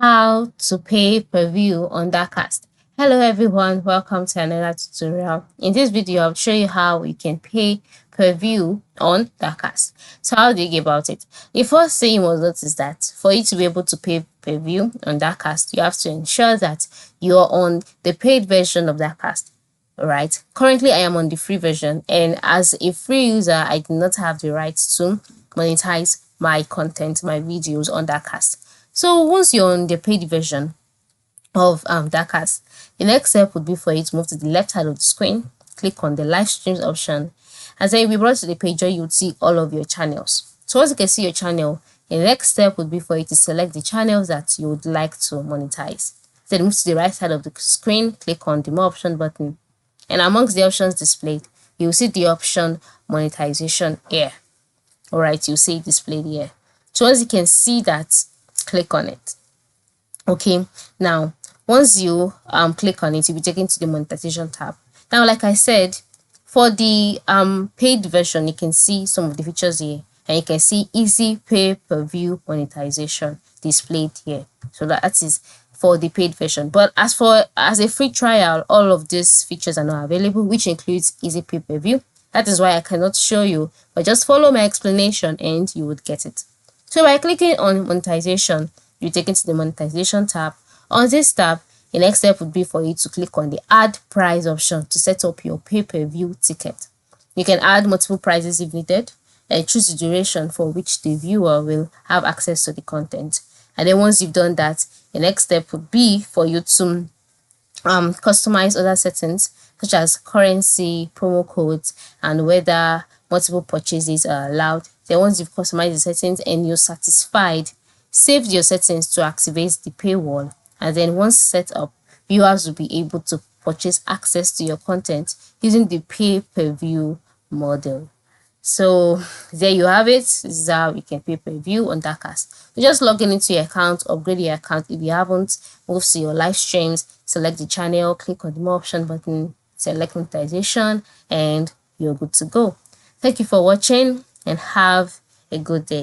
How to pay per view on Dacast. Hello everyone, welcome to another tutorial. In this video, I'll show you how you can pay per view on Dacast. So how do you go about it? The first thing you must notice is that for you to be able to pay per view on Dacast, you have to ensure that you're on the paid version of Dacast. Alright, currently I am on the free version, and as a free user, I do not have the right to monetize my content, my videos on Dacast. So once you're on the paid version of Dacast, the next step would be for you to move to the left side of the screen, click on the live streams option, and then you'll be brought to the page where you would see all of your channels. So once you can see your channel, the next step would be for you to select the channels that you would like to monetize. Then move to the right side of the screen, click on the more option button, and amongst the options displayed, you'll see the option monetization here. Alright, you'll see it displayed here. So once you can see that, click on it. Okay, now once you click on it, you'll be taken to the monetization tab. Now, like I said, for the paid version, you can see some of the features here, and you can see easy pay per view monetization displayed here. So that is for the paid version. But as a free trial, all of these features are not available, which includes easy pay per view. That is why I cannot show you, but just follow my explanation and you would get it. So by clicking on monetization, you take it to the monetization tab. On this tab, the next step would be for you to click on the add price option to set up your pay-per-view ticket. You can add multiple prices if needed, and choose the duration for which the viewer will have access to the content. And then once you've done that, the next step would be for you to customize other settings such as currency, promo codes, and whether multiple purchases are allowed. Then once you've customized the settings and you're satisfied, save your settings to activate the paywall. And then once set up, viewers will be able to purchase access to your content using the pay-per-view model. So there you have it. This is how you can pay per view on Dacast. So just log into your account, upgrade your account if you haven't, move to your live streams, select the channel, click on the more option button, select monetization, and you're good to go. Thank you for watching and have a good day.